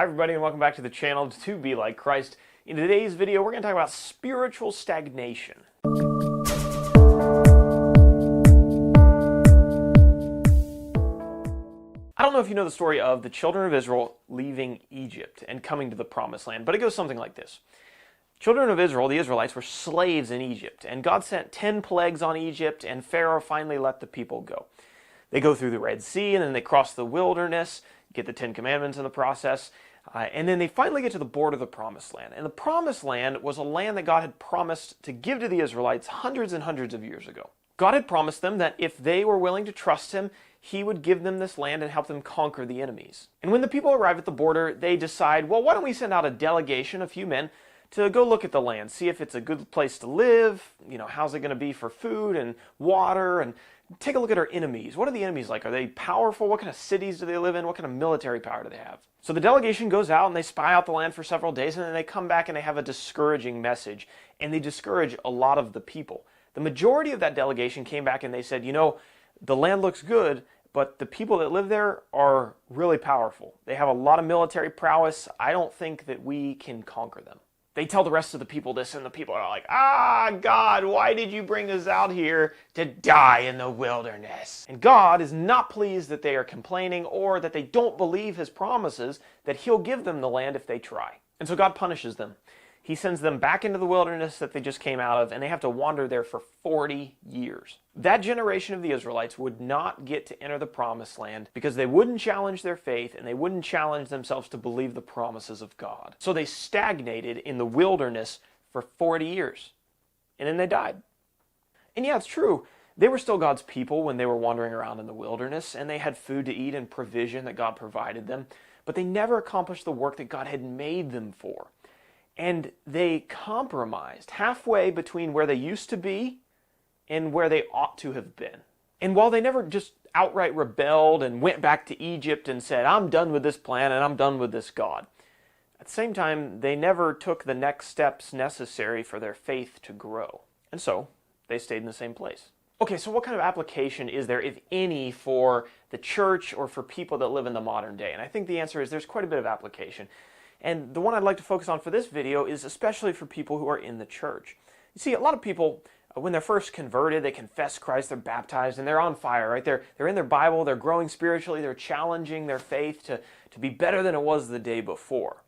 Hi everybody and welcome back to the channel to Be Like Christ. In today's video we're going to talk about spiritual stagnation. I don't know if you know the story of the children of Israel leaving Egypt and coming to the promised land, but it goes something like this. Children of Israel, the Israelites, were slaves in Egypt, and God sent 10 plagues on Egypt, and Pharaoh finally let the people go. They go through the Red Sea, and then they cross the wilderness, get the 10 Commandments in the process, and then they finally get to the border of the Promised Land. And the Promised Land was a land that God had promised to give to the Israelites hundreds and hundreds of years ago. God had promised them that if they were willing to trust Him, He would give them this land and help them conquer the enemies. And when the people arrive at the border, they decide, well, why don't we send out a delegation, a few men, to go look at the land, see if it's a good place to live, how's it going to be for food and water, and take a look at our enemies. What are the enemies like? Are they powerful? What kind of cities do they live in? What kind of military power do they have? So the delegation goes out and they spy out the land for several days, and then they come back and they have a discouraging message, and they discourage a lot of the people. The majority of that delegation came back and they said, the land looks good, but the people that live there are really powerful. They have a lot of military prowess. I don't think that we can conquer them. They tell the rest of the people this, and the people are like, God, why did you bring us out here to die in the wilderness? And God is not pleased that they are complaining or that they don't believe His promises that He'll give them the land if they try. And so God punishes them. He sends them back into the wilderness that they just came out of, and they have to wander there for 40 years. That generation of the Israelites would not get to enter the promised land because they wouldn't challenge their faith and they wouldn't challenge themselves to believe the promises of God. So they stagnated in the wilderness for 40 years, and then they died. And yeah, it's true. They were still God's people when they were wandering around in the wilderness, and they had food to eat and provision that God provided them, but they never accomplished the work that God had made them for. And they compromised halfway between where they used to be and where they ought to have been. And while they never just outright rebelled and went back to Egypt and said, I'm done with this plan and I'm done with this God, at the same time, they never took the next steps necessary for their faith to grow. And so, they stayed in the same place. Okay, so what kind of application is there, if any, for the church or for people that live in the modern day? And I think the answer is there's quite a bit of application. And the one I'd like to focus on for this video is especially for people who are in the church. You see, a lot of people, when they're first converted, they confess Christ, they're baptized, and they're on fire, right? They're in their Bible, they're growing spiritually, they're challenging their faith to be better than it was the day before.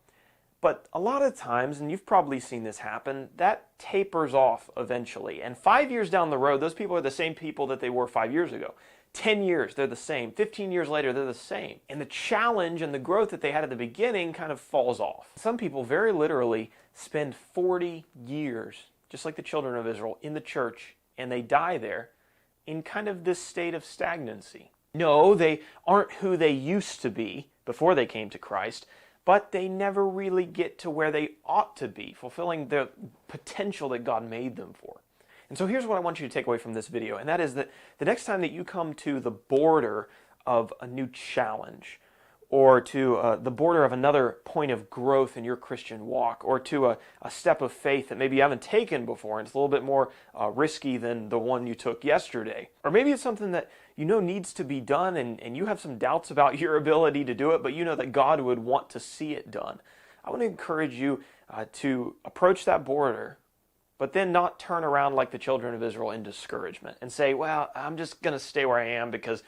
But a lot of times, and you've probably seen this happen, that tapers off eventually. And 5 years down the road, those people are the same people that they were 5 years ago. 10 years, they're the same. 15 years later, they're the same. And the challenge and the growth that they had at the beginning kind of falls off. Some people very literally spend 40 years, just like the children of Israel, in the church, and they die there in kind of this state of stagnancy. No, they aren't who they used to be before they came to Christ, but they never really get to where they ought to be, fulfilling the potential that God made them for. And so here's what I want you to take away from this video, and that is that the next time that you come to the border of a new challenge, or to the border of another point of growth in your Christian walk, or to a step of faith that maybe you haven't taken before, and it's a little bit more risky than the one you took yesterday. Or maybe it's something that needs to be done, and you have some doubts about your ability to do it, but you know that God would want to see it done. I want to encourage you to approach that border, but then not turn around like the children of Israel in discouragement and say, well, I'm just going to stay where I am because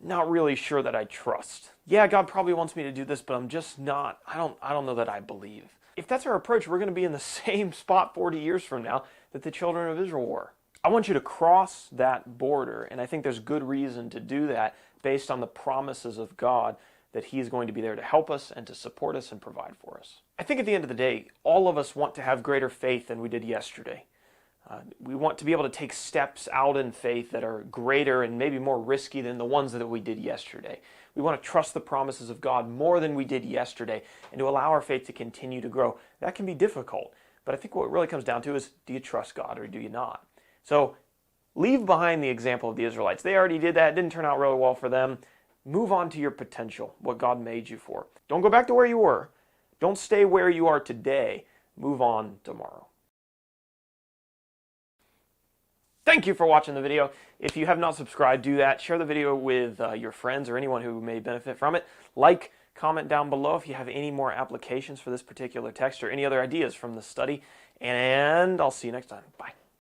I'm not really sure that I trust. Yeah, God probably wants me to do this, but I'm just not. I don't know that I believe. If that's our approach, we're going to be in the same spot 40 years from now that the children of Israel were. I want you to cross that border, and I think there's good reason to do that based on the promises of God that He's going to be there to help us and to support us and provide for us. I think at the end of the day, all of us want to have greater faith than we did yesterday. We want to be able to take steps out in faith that are greater and maybe more risky than the ones that we did yesterday. We want to trust the promises of God more than we did yesterday and to allow our faith to continue to grow. That can be difficult, but I think what it really comes down to is, do you trust God or do you not? So leave behind the example of the Israelites. They already did that. It didn't turn out really well for them. Move on to your potential, what God made you for. Don't go back to where you were. Don't stay where you are today. Move on tomorrow. Thank you for watching the video. If you have not subscribed, do that. Share the video with your friends or anyone who may benefit from it. Like, Comment down below if you have any more applications for this particular text or any other ideas from the study. And I'll see you next time. Bye.